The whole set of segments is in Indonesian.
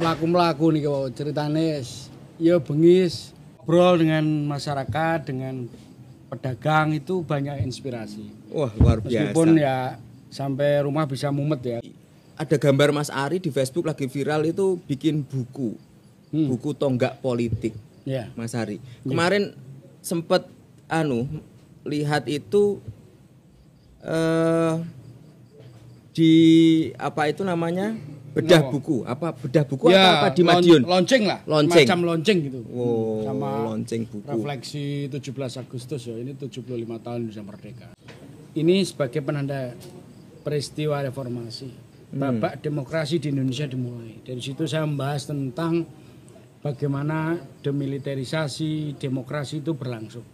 mlaku-mlaku nih kok ceritane ya bengis ngobrol dengan masyarakat, dengan pedagang itu banyak inspirasi. Wah, luar biasa. Meskipun ya sampai rumah bisa mumet ya. Ada gambar Mas Ari di Facebook lagi viral itu bikin buku. Buku tonggak politik. Ya. Mas Ari. Kemarin sempat lihat itu di apa itu namanya? Bedah buku. Apa bedah buku ya, atau apa di Madiun? Lonceng lah. Lonceng. Macam lonceng gitu. Oh, sama lonceng buku. Refleksi 17 Agustus ya. Ini 75 tahun Indonesia Merdeka. Ini sebagai penanda peristiwa reformasi. Babak demokrasi di Indonesia dimulai. Dari situ saya membahas tentang bagaimana demilitarisasi demokrasi itu berlangsung.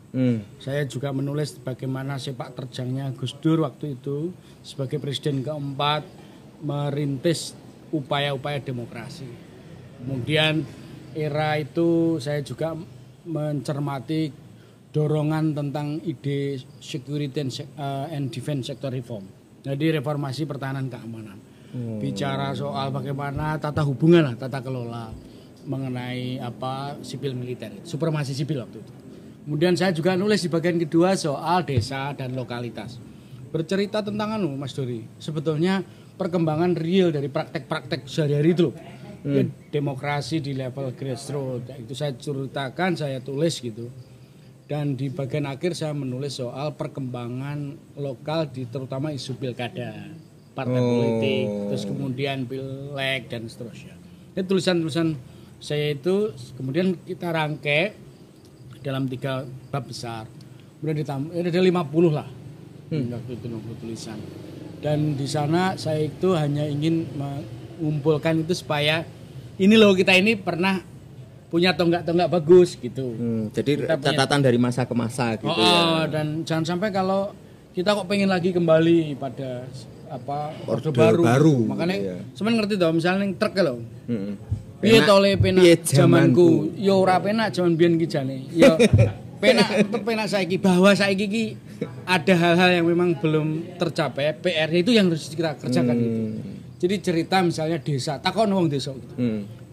Saya juga menulis bagaimana sepak terjangnya Gus Dur waktu itu sebagai presiden keempat merintis upaya-upaya demokrasi. Kemudian era itu saya juga mencermati dorongan tentang ide security and defense sector reform. Jadi reformasi pertahanan keamanan. Bicara soal bagaimana tata hubungan lah, tata kelola mengenai sipil militer, supremasi sipil waktu itu. Kemudian saya juga nulis di bagian kedua soal desa dan lokalitas. Bercerita tentang Mas Dori, sebetulnya perkembangan real dari praktek-praktek sehari-hari itu loh. Demokrasi di level grassroots. Itu saya ceritakan, saya tulis gitu. Dan di bagian akhir saya menulis soal perkembangan lokal terutama isu pilkada, partai politik, terus kemudian pileg dan seterusnya. Ini tulisan-tulisan saya itu kemudian kita rangkai dalam 3 bab besar. Kemudian ditambah ada 50 lah. Waktu itu 60 tulisan. Dan di sana saya itu hanya ingin mengumpulkan itu supaya ini loh kita ini pernah punya tonggak-tonggak bagus gitu. Jadi catatan dari masa ke masa gitu ya. Dan jangan sampai kalau kita kok pengen lagi kembali pada orde baru. Makanya semen ngerti toh misalnya yang truk loh. Piye to le penak zamanku. Yo ora penak zaman biyen ki jane. Yo penak saiki bahwa saiki ki ada hal-hal yang memang belum tercapai, PR itu yang harus kita kerjakan gitu. Jadi cerita misalnya desa, takon wong desa gitu.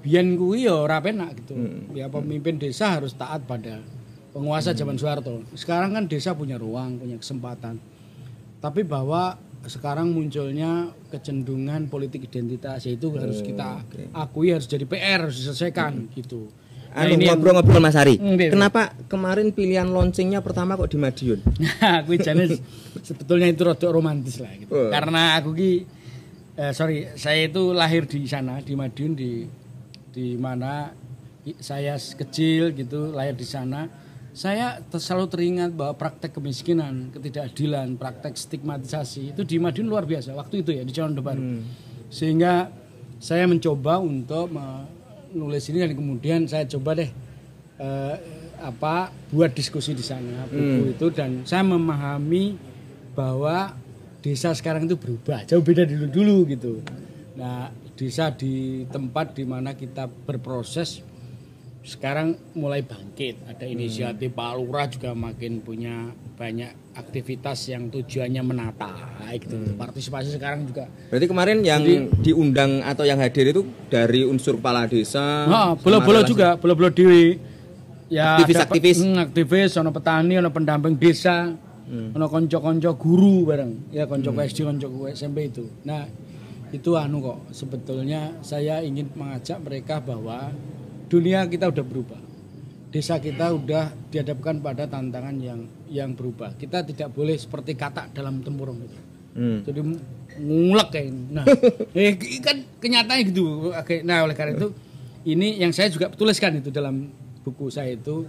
Biyen kuwi ya ora penak gitu. Ya pemimpin desa harus taat pada penguasa zaman Soeharto. Sekarang kan desa punya ruang, punya kesempatan. Tapi bahwa sekarang munculnya kecenderungan politik identitas itu harus kita akui, harus jadi PR, harus diselesaikan gitu. Ngobrol-ngobrol Mas Ari. Kenapa kemarin pilihan launchingnya pertama kok di Madiun? Aku jenis sebetulnya itu rada romantis lah gitu. Karena aku saya itu lahir di sana di Madiun di mana saya kecil gitu lahir di sana. Saya selalu teringat bahwa praktek kemiskinan, ketidakadilan, praktek stigmatisasi itu di Madiun luar biasa waktu itu ya di Jalan Baru. Sehingga saya mencoba untuk nulis ini dan kemudian saya coba deh buat diskusi di sana buku itu dan saya memahami bahwa desa sekarang itu berubah jauh beda dulu gitu. Nah desa di tempat di mana kita berproses sekarang mulai bangkit, ada inisiatif Pak Lurah juga makin punya banyak aktivitas yang tujuannya menata gitu. Partisipasi sekarang juga. Berarti kemarin yang diundang atau yang hadir itu dari unsur kepala desa. Bolo-bolo juga, bolo-bolo dewi. Ya aktivis, ono petani, ono pendamping desa, ono konco-konco guru bareng. Ya konco SD, konco SMP itu. Nah, itu kok sebetulnya saya ingin mengajak mereka bahwa dunia kita udah berubah. Desa kita udah dihadapkan pada tantangan yang berubah. Kita tidak boleh seperti katak dalam tempurung itu. Jadi ngulek kayak ini. Nah, kan kenyataannya gitu. Nah, oleh karena itu ini yang saya juga tuliskan itu dalam buku saya itu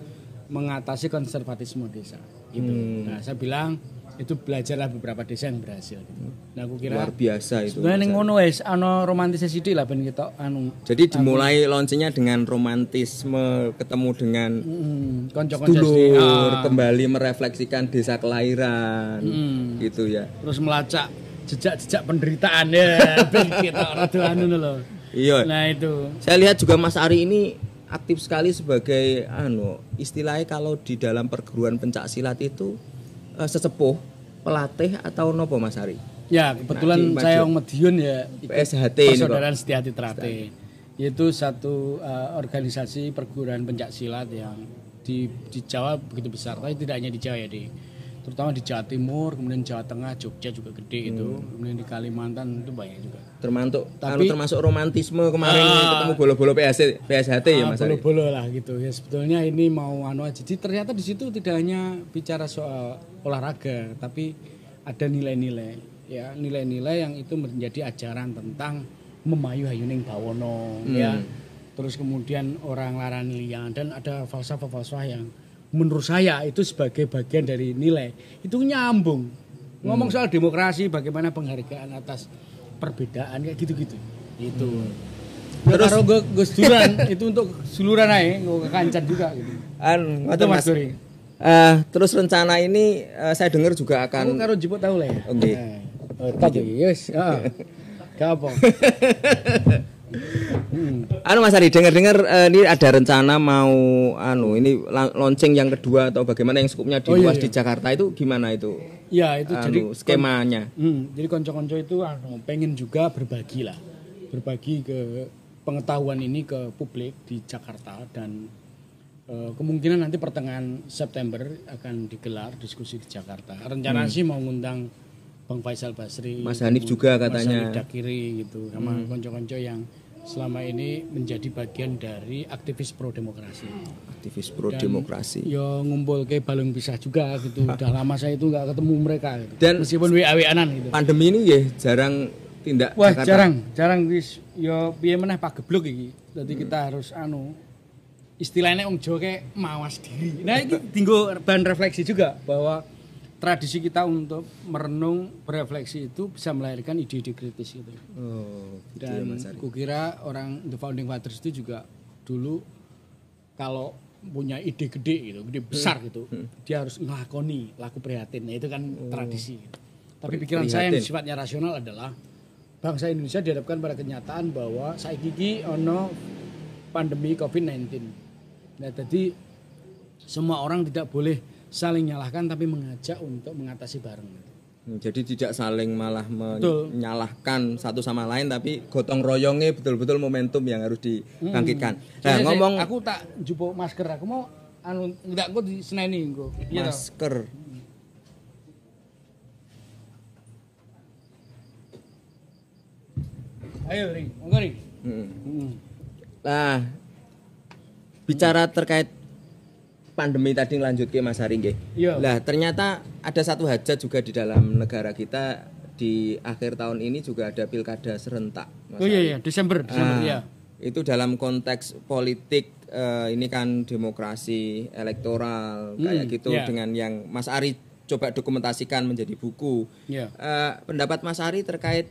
mengatasi konservatisme desa. Gitu. Nah, saya bilang itu belajarlah beberapa desa yang berhasil gitu. Nah, aku kira luar biasa itu. Sebenarnya ngono wis ana romantisasi sithik lah ben kita Jadi dimulai launchingnya dengan romantisme, ketemu dengan dulur, kembali merefleksikan desa kelahiran gitu ya. Terus melacak jejak-jejak penderitaan ya ben kita rada lho. Iya. Nah, itu. Saya lihat juga Mas Ari ini aktif sekali sebagai istilahnya kalau di dalam perguruan pencak silat itu sesepuh, pelatih atau nopo Mas Ari? Ya kebetulan saya orang Madiun ya PSHT Persaudaraan Setia Hati Trate. yaitu satu organisasi perguruan pencak silat yang di Jawa begitu besar, tapi tidak hanya di Jawa ya, terutama di Jawa Timur, kemudian Jawa Tengah, Jogja juga gede itu, kemudian di Kalimantan itu banyak juga. Termasuk romantisme kemarin ketemu bolo-bolo PSHT ya Mas Ari. Bolo-bolo lah gitu ya, sebetulnya ini mau aja. Jadi ternyata di situ tidak hanya bicara soal olahraga, tapi ada nilai-nilai ya, nilai-nilai yang itu menjadi ajaran tentang memayu hayuning bawono ya. Terus kemudian orang larani liyan, dan ada falsafah-falsafah yang menurut saya itu sebagai bagian dari nilai itu nyambung. Ngomong soal demokrasi, bagaimana penghargaan atas perbedaan kayak gitu-gitu. Itu. Terus kalau gue suluran itu untuk suluran aja, gue kekancan juga gitu. Itu Mas Dori. Terus rencana ini saya dengar juga akan. Aku karo jipuk tahu lah ya. Oke. Tadi yes. Gak apa. Mas Ari, dengar ini ada rencana mau ini launching yang kedua atau bagaimana yang skupnya diluas di Jakarta, itu gimana itu? Ya itu jadi skemanya. Jadi konco-konco itu pengen juga berbagi ke pengetahuan ini ke publik di Jakarta, dan kemungkinan nanti pertengahan September akan digelar diskusi di Jakarta. Rencana sih mau ngundang Bang Faisal Basri, Mas Hanif juga katanya, Mas Hanif Dakiri gitu, sama konco-konco yang selama ini menjadi bagian dari aktivis pro demokrasi. Ya ngumpul ke balung pisah juga gitu. Udah lama saya itu nggak ketemu mereka gitu. Dan meskipun WA-WA-an gitu. Pandemi ini ya jarang tindak. Wah, jarang wis ya piye meneh pagebluk iki. Dadi kita harus istilahnya wong Jawa kayak mawas diri. Nah, ini tinggal bahan refleksi juga bahwa tradisi kita untuk merenung, berefleksi itu bisa melahirkan ide-ide kritis gitu. Dan kukira orang The Founding Fathers itu juga dulu kalau punya ide gede gitu, gede besar gitu, dia harus ngelakoni laku prihatin. Nah, itu kan tradisi. Gitu. Tapi pikiran saya yang sifatnya rasional adalah bangsa Indonesia dihadapkan pada kenyataan bahwa saiki ono pandemi COVID-19. Nah, jadi semua orang tidak boleh saling nyalahkan, tapi mengajak untuk mengatasi bareng. Jadi tidak saling malah menyalahkan satu sama lain, tapi gotong royongnya betul-betul momentum yang harus dibangkitkan. Nah, aku tak jupuk masker, aku mau enggak kok di seneni engko. Masker. Ayo Ring, monggo Ring. Nah, bicara terkait pandemi tadi lanjut ke Mas Hari nggih. Lah ternyata ada satu hajat juga di dalam negara kita, di akhir tahun ini juga ada pilkada serentak. Mas iya Desember ya. Itu dalam konteks politik ini kan demokrasi elektoral kayak gitu dengan yang Mas Ari coba dokumentasikan menjadi buku. Pendapat Mas Ari terkait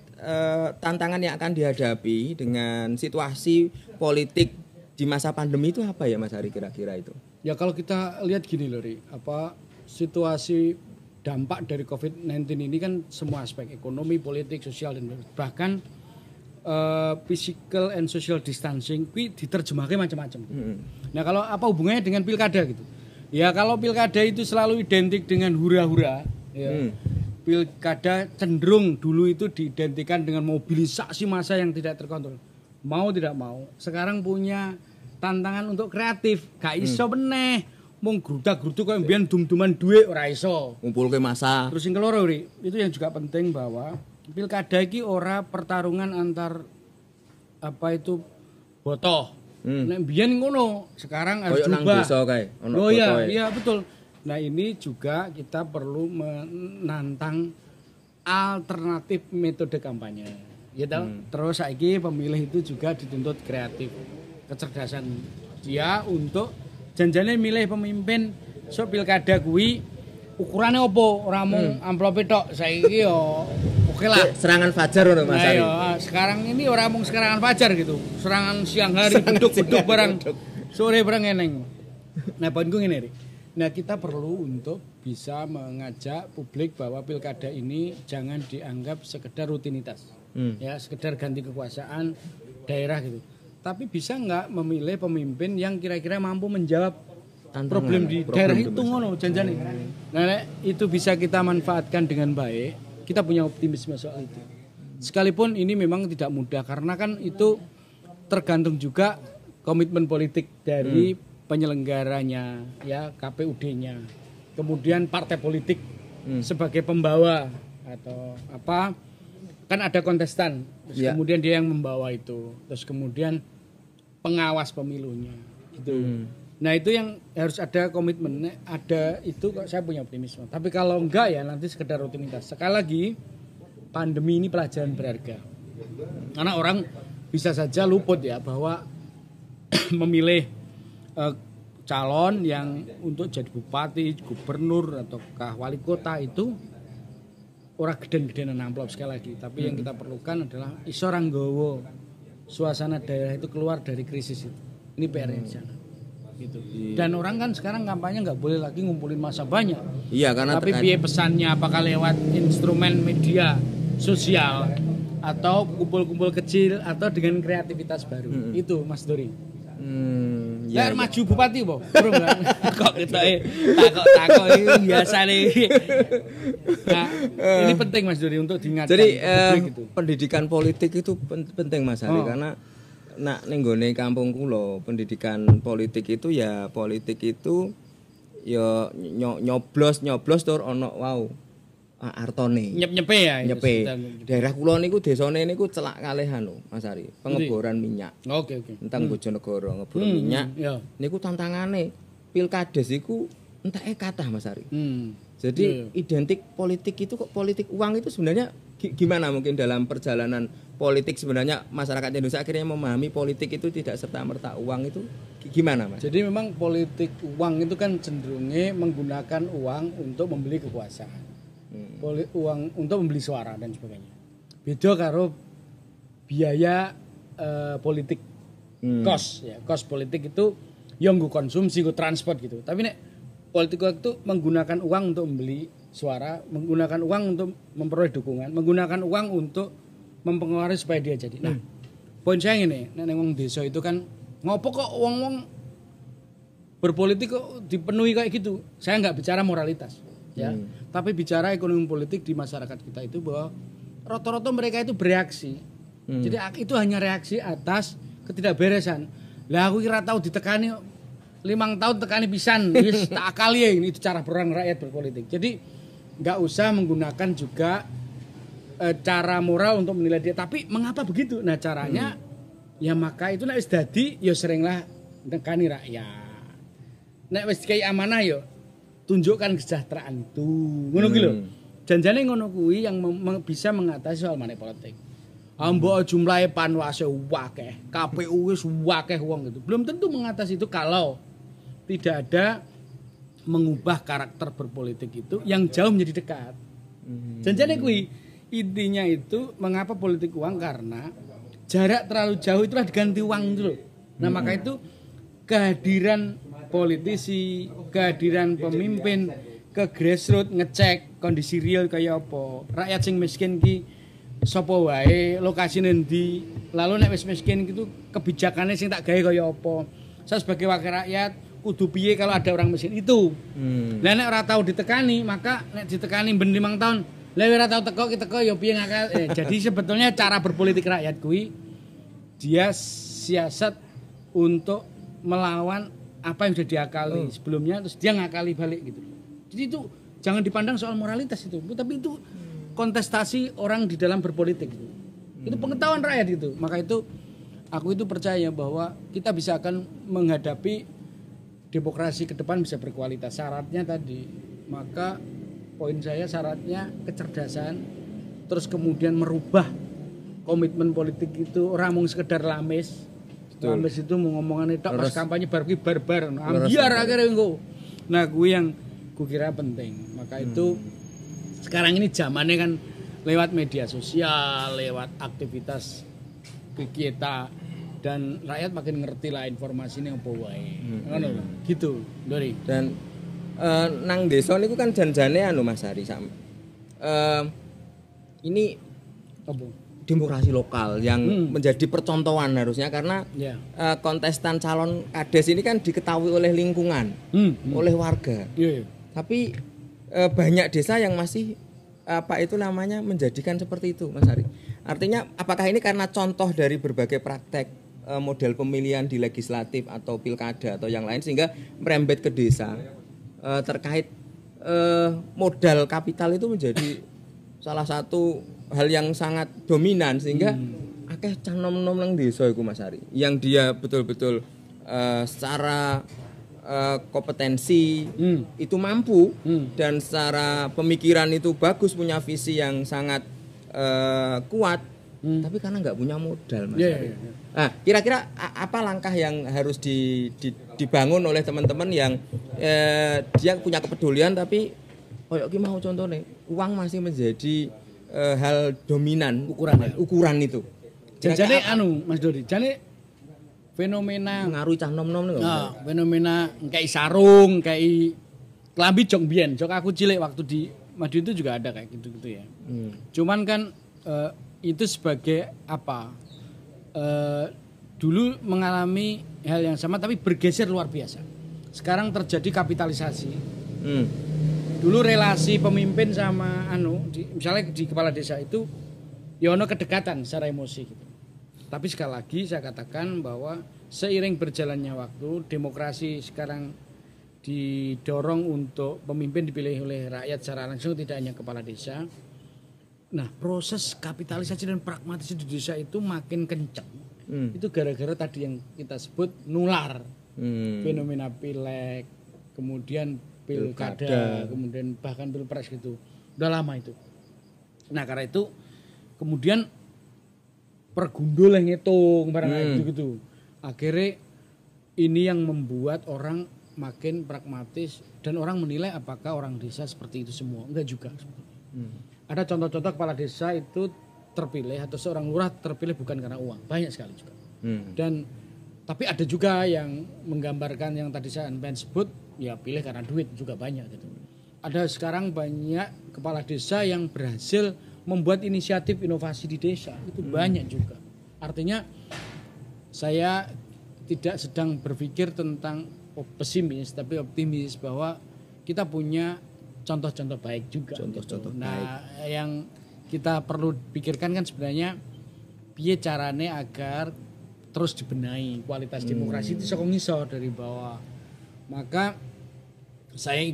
tantangan yang akan dihadapi dengan situasi politik di masa pandemi itu apa ya Mas Ari kira-kira itu? Ya kalau kita lihat gini loh Ri, situasi dampak dari COVID-19 ini kan semua aspek ekonomi, politik, sosial, dan bahkan physical and social distancing diterjemahkan macam-macam. Nah kalau apa hubungannya dengan pilkada gitu? Ya kalau pilkada itu selalu identik dengan hura-hura, pilkada cenderung dulu itu diidentikan dengan mobilisasi massa yang tidak terkontrol. Mau tidak mau, sekarang punya tantangan untuk kreatif, gak iso meneh. Mung grudak-gruduk kaya mbiyen dum-duman dhuwit ora iso. Ngumpulke massa. Terus sing keloro itu yang juga penting bahwa pilkada iki ora pertarungan antar botoh. Nek mbiyen ngono, sekarang harus berubah. Desa kae, ono botoh. Iya, betul. Nah, ini juga kita perlu menantang alternatif metode kampanye. Ya Terus saiki pemilih itu juga dituntut kreatif, kecerdasan dia untuk janjane milih pemimpin sok pilkada kuwi ukurane opo, ora mung amplope tok. Saiki yo oke lah. Serangan fajar ngono Mas Ari. Sekarang ini ora mung serangan fajar gitu. Serangan siang hari beduk-beduk barang sore barang eneng. Nah, poinku ngene, Rik. Nah, kita perlu untuk bisa mengajak publik bahwa pilkada ini jangan dianggap sekedar rutinitas. Ya, sekedar ganti kekuasaan daerah gitu. Tapi bisa nggak memilih pemimpin yang kira-kira mampu menjawab problem di daerah itu ngono janjane. Nah, itu bisa kita manfaatkan dengan baik. Kita punya optimisme soal itu. Sekalipun ini memang tidak mudah karena kan itu tergantung juga komitmen politik dari penyelenggaranya, ya KPUD-nya. Kemudian partai politik sebagai pembawa atau apa, kan ada kontestan, terus kemudian dia yang membawa itu, terus kemudian pengawas pemilunya, gitu. Nah itu yang harus ada komitmen, ada itu kok saya punya optimisme. Tapi kalau enggak ya nanti sekedar rutinitas. Sekali lagi pandemi ini pelajaran berharga, karena orang bisa saja luput ya bahwa memilih calon yang untuk jadi bupati, gubernur ataukah wali kota itu orang geden-gedenan amplop sekali lagi. Tapi yang kita perlukan adalah iso ranggowo suasana daerah itu keluar dari krisis itu. Ini PR di sana. Gitu. Dan orang kan sekarang kampanye nggak boleh lagi ngumpulin massa banyak. Iya, karena tapi biaya pesannya apakah lewat instrumen media sosial atau kumpul-kumpul kecil atau dengan kreativitas baru. Itu Mas Dori. Ya, maju bupati po. Kok kita takok ini biasa nih. Nah, ini penting Mas Dori untuk diingatkan. Jadi pendidikan politik itu penting Mas Hari, karena ning gone kampung kula pendidikan politik itu ya nyoblos tur ana artone. Nyepe ya. Nyepe. Daerah kula niku desane niku celak kalih Mas Ari, pengeboran minyak. Oke. Tentang Bojonegoro ngebor minyak. Niku tantangane Pilkades iku enteke kathah Mas Ari. Jadi identik politik itu kok politik uang itu sebenarnya gimana mungkin dalam perjalanan politik sebenarnya masyarakat Indonesia akhirnya memahami politik itu tidak serta-merta uang itu gimana Mas? Jadi memang politik uang itu kan cenderungnya menggunakan uang untuk membeli kekuasaan. Uang untuk membeli suara dan sebagainya. Beda karo biaya politik, cost ya. Cost politik itu yang gue konsumsi, gue transport gitu. Tapi nek politik itu menggunakan uang untuk membeli suara, menggunakan uang untuk memperoleh dukungan, menggunakan uang untuk mempengaruhi supaya dia jadi. Nah, poin saya ini, nek wong desa itu kan ngopo kok wong-wong berpolitik kok dipenuhi kayak gitu. Saya nggak bicara moralitas. Ya, tapi bicara ekonomi politik di masyarakat kita itu bahwa rata-rata mereka itu bereaksi. Jadi itu hanya reaksi atas ketidakberesan. Lah aku kira tahu ditekani 5 tahun tekani pisan, wis tak akali ya ini itu cara berang rakyat berpolitik. Jadi nggak usah menggunakan juga cara moral untuk menilai dia. Tapi mengapa begitu? Nah caranya ya maka itu nek wis dadi ya seringlah tekani rakyat. Nek wis dikai amanah ya tunjukkan kesejahteraan itu. Ngono ki lho. Janjane ngono kuwi yang bisa mengatasi soal money politik. Mbok jumlahe panwase akeh, KPU wis akeh wong gitu. Belum tentu mengatasi itu kalau tidak ada mengubah karakter berpolitik itu yang jauh menjadi dekat. Janjane kuwi intinya itu mengapa politik uang, karena jarak terlalu jauh itulah diganti uang itu loh. Nah, maka itu kehadiran politisi, kehadiran pemimpin ke grassroots ngecek kondisi real kaya apa. Rakyat sing miskin ki sapa wae, lokasine ndi, lalu nek wis miskin gitu kebijakannya sing tak gawe kaya apa. Saya sebagai wakil rakyat kudu piye kalau ada orang miskin itu. Lah nek ora tau ditekani, maka nek ditekani ben 5 tahun, lah ora tau teko ya piye ngakal. Jadi sebetulnya cara berpolitik rakyat kuwi dia siasat untuk melawan apa yang sudah diakali sebelumnya, terus dia ngakali balik gitu. Jadi itu jangan dipandang soal moralitas itu, tapi itu kontestasi orang di dalam berpolitik itu. Itu pengetahuan rakyat itu. Maka itu aku itu percaya bahwa kita bisa akan menghadapi demokrasi ke depan bisa berkualitas. Syaratnya tadi, maka poin saya syaratnya kecerdasan, terus kemudian merubah komitmen politik itu orang mung sekedar lames. Lames itu mau ngomongan itu pas kampanye barbar. Biar akhirnya engko. Nah, gue yang gue kira penting. Maka itu sekarang ini zamannya kan lewat media sosial, lewat aktivitas kita, dan rakyat makin ngerti lah informasi ini apa wae. Ngono lho. Gitu, Dori. Dan nang desa niku kan janjane anu Mas Hari ini apa? Demokrasi lokal yang menjadi percontohan harusnya, karena kontestan calon kades ini kan diketahui oleh lingkungan, oleh warga. Tapi banyak desa yang masih menjadikan seperti itu, Mas Ari. Artinya apakah ini karena contoh dari berbagai praktek model pemilihan di legislatif atau pilkada atau yang lain sehingga merembet ke desa. Terkait modal kapital itu menjadi salah satu hal yang sangat dominan sehingga akeh cah nom-nom nang desa iku Mas Ari yang dia betul-betul secara kompetensi itu mampu dan secara pemikiran itu bagus, punya visi yang sangat kuat, tapi karena nggak punya modal Mas Ari. Nah, kira-kira apa langkah yang harus dibangun oleh teman-teman yang dia punya kepedulian tapi koyo ki mau contohnya uang masih menjadi hal dominan ukuran itu. Jadi Mas Dodi, jadi fenomena ngaruhi cah nom-nom niku. Nah, fenomena kayak sarung, kayak klambi jong biyen. Jok aku cilik waktu di Madiun itu juga ada kayak gitu-gitu ya. Cuman kan itu sebagai apa? Dulu mengalami hal yang sama tapi bergeser luar biasa. Sekarang terjadi kapitalisasi. Dulu relasi pemimpin sama misalnya di kepala desa itu ya ono kedekatan secara emosi gitu. Tapi sekali lagi saya katakan bahwa seiring berjalannya waktu, demokrasi sekarang didorong untuk pemimpin dipilih oleh rakyat secara langsung, tidak hanya kepala desa. Nah, proses kapitalisasi dan pragmatisasi di desa itu makin kencang. Itu gara-gara tadi yang kita sebut nular. Fenomena pileg, kemudian pilkada, kemudian bahkan pilpres gitu. Udah lama itu. Nah, karena itu kemudian pergundul yang ngitung barang gitu. Akhirnya ini yang membuat orang makin pragmatis dan orang menilai apakah orang desa seperti itu semua. Enggak juga. Ada contoh-contoh kepala desa itu terpilih atau seorang lurah terpilih bukan karena uang. Banyak sekali juga. Dan tapi ada juga yang menggambarkan yang tadi saya sebut ya pilih karena duit juga banyak gitu. Ada sekarang banyak kepala desa yang berhasil membuat inisiatif inovasi di desa itu banyak juga. Artinya saya tidak sedang berpikir tentang pesimis tapi optimis bahwa kita punya contoh-contoh baik juga. Contoh-contoh baik. Nah, yang kita perlu pikirkan kan sebenarnya piye carane agar terus dibenahi kualitas demokrasi itu saka ngisor dari bawah. Maka saya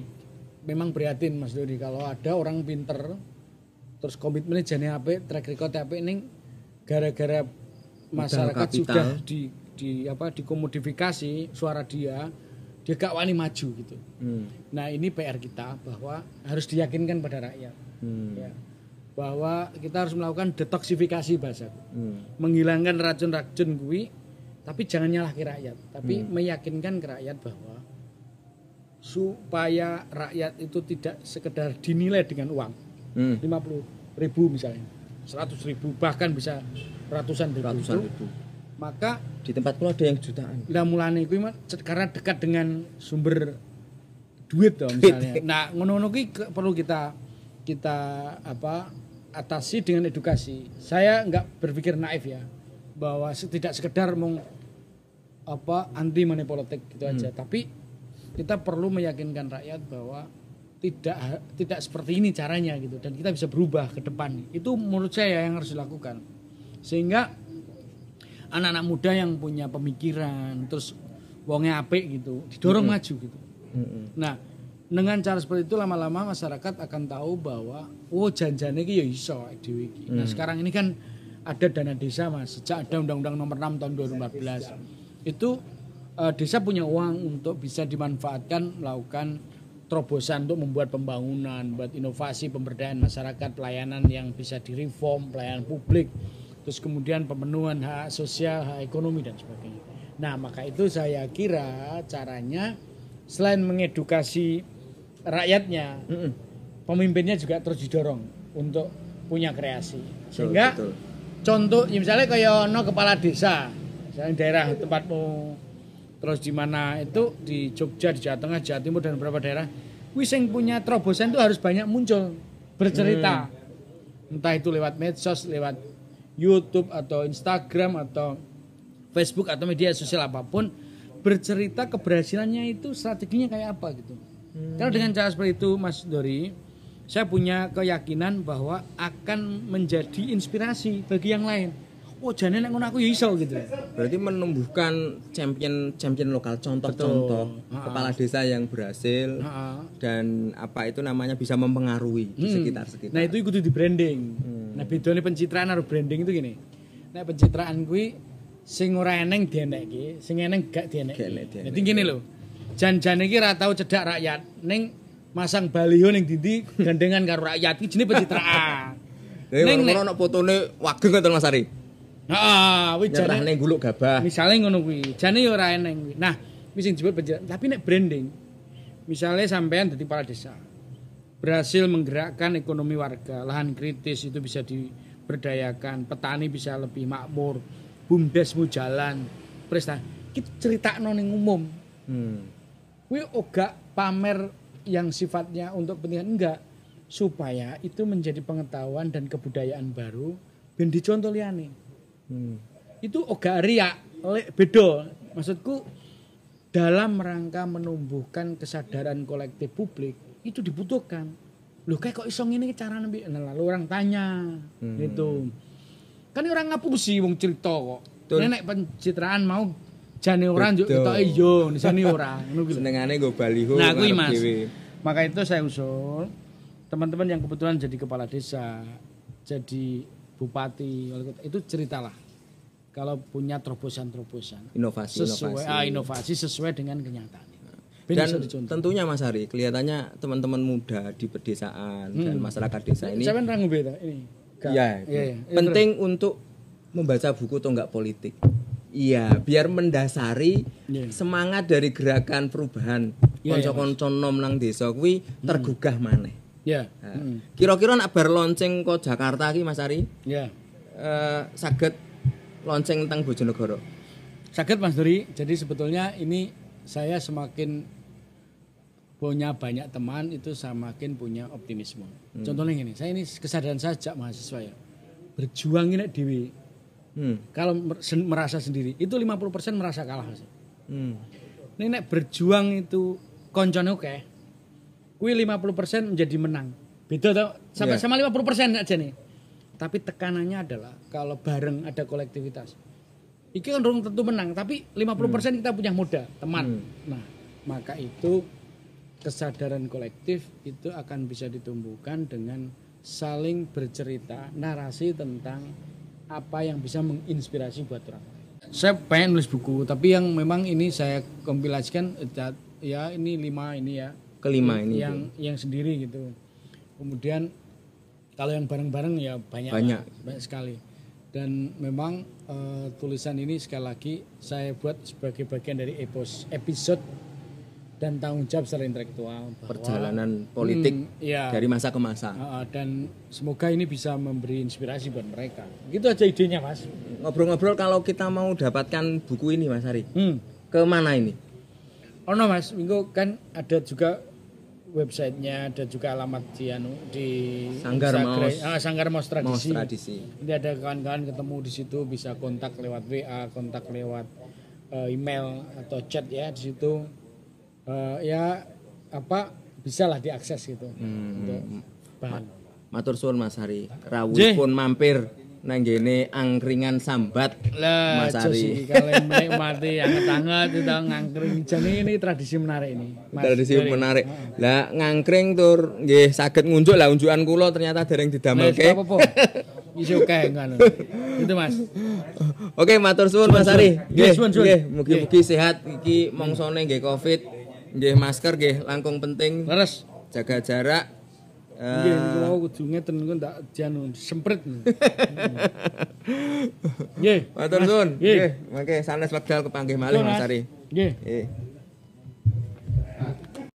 memang prihatin Mas Dodi kalau ada orang pinter terus komitmennya jane apik, track record apik ning gara-gara masyarakat sudah dikomodifikasi suara dia gak wani maju gitu. Nah, ini PR kita bahwa harus diyakinkan pada rakyat. Ya. Bahwa kita harus melakukan detoksifikasi bahasaku. Menghilangkan racun-racun kuwi tapi jangan nyalahke rakyat, tapi meyakinkan ke rakyat bahwa supaya rakyat itu tidak sekedar dinilai dengan uang. 50.000 misalnya, 100.000 bahkan bisa ratusan ribu. Maka di tempat pun ada yang jutaan. Lah mulane kuwi karena dekat dengan sumber duit toh misalnya. Nah, ngono-ngono kuwi perlu kita atasi dengan edukasi. Saya enggak berpikir naif ya bahwa tidak sekedar anti money politik gitu aja, tapi kita perlu meyakinkan rakyat bahwa tidak seperti ini caranya gitu dan kita bisa berubah ke depan. Itu menurut saya yang harus dilakukan. Sehingga anak-anak muda yang punya pemikiran terus wonge apik gitu didorong maju gitu. Nah, dengan cara seperti itu lama-lama masyarakat akan tahu bahwa janjane iki ya iso dhewe iki. Nah, sekarang ini kan ada dana desa Mas, sejak ada Undang-Undang Nomor 6 tahun 2014. Itu desa punya uang untuk bisa dimanfaatkan melakukan terobosan untuk membuat pembangunan, buat inovasi pemberdayaan masyarakat, pelayanan yang bisa direform, pelayanan publik, terus kemudian pemenuhan hak sosial, hak ekonomi dan sebagainya. Nah, maka itu saya kira caranya selain mengedukasi rakyatnya, pemimpinnya juga terus didorong untuk punya kreasi. Sehingga contoh misalnya kayak kepala desa, misalnya daerah tempatmu terus di mana itu di Jogja, di Jawa Tengah, Jawa Timur dan beberapa daerah, wis yang punya terobosan itu harus banyak muncul bercerita. Entah itu lewat medsos, lewat YouTube atau Instagram atau Facebook atau media sosial apapun, bercerita keberhasilannya itu strateginya kayak apa gitu. Karena dengan cara seperti itu Mas Dori, saya punya keyakinan bahwa akan menjadi inspirasi bagi yang lain. oh jane nek ngono aku ya iso gitu. Berarti menumbuhkan champion lokal, contoh-contoh kepala desa yang berhasil dan apa itu namanya bisa mempengaruhi di sekitar-sekitar. Nah, itu kudu di branding. Nah, bedane pencitraan karo branding itu gini. Nek pencitraan kuwi sing ora eneng dienekke, sing eneng gak dienekke. Dadi ngene lho. Jan-jan iki ra tau cedhak rakyat, ning masang baliho ning ndi gandengan karo rakyat iki jenenge pencitraan. Ning ono fotone wageng ngoten Mas Ari. Heeh, kuwi jane ning guluk gabah. Misale ngono kuwi. Jane ya ora eneng kuwi. Nah, kuwi sing disebut pencitraan. Tapi nek branding, misale sampean dadi kepala desa, berhasil menggerakkan ekonomi warga, lahan kritis itu bisa diberdayakan, petani bisa lebih makmur, bumdesmu jalan, prestasi. Kita critakno ning umum. Kuwi ora pamer yang sifatnya untuk kepentingan enggak, supaya itu menjadi pengetahuan dan kebudayaan baru ben dicontoh liyane. Itu ora riak, beda. Maksudku dalam rangka menumbuhkan kesadaran kolektif publik itu dibutuhkan. Loh kayak kok iso ngene carane piye? Nah, lalu orang tanya gitu. Kan orang ngapusi wong cerita kok. Nek pencitraan mau jane ora njuk ketoke yo, nisane ora. Ngono kuwi. Senengane nggo baliho. Nah, kuwi Mas. Maka itu saya usul teman-teman yang kebetulan jadi kepala desa, jadi bupati, wali kota, itu ceritalah. Kalau punya terobosan-terobosan. Inovasi sesuai dengan kenyataan. Dan tentunya Mas Ari, kelihatannya teman-teman muda di pedesaan dan masyarakat desa ini. Sampeyan ra ngombe ta ini? Iya. Penting untuk membaca buku tonggak politik. Iya, biar mendasari semangat dari gerakan perubahan. Konco-konco nom nang desa kuwi tergugah maneh. Iya. Kira-kira nek bar lonceng ke Jakarta iki Mas Ari? Iya. Saged lonceng tentang Bojonegoro. Saged Mas Duri. Jadi sebetulnya ini saya semakin punya banyak teman itu semakin punya optimisme. Contohnya gini, saya ini kesadaran saya sejak mahasiswa ya. Berjuang ini dhewe. Kalau merasa sendiri itu 50% merasa kalah Mas. Ini nek berjuang itu koncone oke. Kuwi 50% menjadi menang. Beda toh sampai sama 50% aja nih. Tapi tekanannya adalah kalau bareng ada kolektivitas. Iki kan belum tentu menang, tapi 50% kita punya modal, teman. Nah, maka itu kesadaran kolektif itu akan bisa ditumbuhkan dengan saling bercerita narasi tentang apa yang bisa menginspirasi buat orang. Saya pengen nulis buku, tapi yang memang ini saya kompilasikan ya ini 5 ini ya. Kelima ini yang sendiri gitu. Kemudian kalau yang bareng-bareng ya banyak sekali. Dan memang tulisan ini sekali lagi saya buat sebagai bagian dari episode dan tanggung jawab secara intelektual bahwa, perjalanan politik dari masa ke masa. Dan semoga ini bisa memberi inspirasi buat mereka. Gitu aja idenya Mas. Ngobrol-ngobrol kalau kita mau dapatkan buku ini Mas Ari, ke mana ini? Oh no Mas, minggu kan ada juga websitenya, ada juga alamat di Sanggar Maus Tradisi. Ini ada kawan-kawan ketemu di situ, bisa kontak lewat WA, kontak lewat email atau chat ya di situ. Bisalah diakses gitu untuk bahan. Matur suwun Mas Ari, rawuh pun mampir nang gene angkringan sambat Mas Ari. Kalau menikmati anget-anget itu ngangkring. Jadi ini tradisi menarik ini. Tradisi menarik. Lah ngangkring tur nggih saged ngunjuk lah unjukan kula ternyata dereng didamelke. Wis apa-apa. Wis oke ngono. Itu Mas. Oke, matur suwun Mas Ari. Nggih, mugi-mugi sehat iki mongsone nggih Covid. Nggih masker nggih langkung penting. Leres. Jaga jarak. Nggih, kula kudu ngeten engko ndak jan semprit. Nggih. Matur suwun. Nggih, mangke sanes wekdal kepanggih malih Mas Ari. Nggih.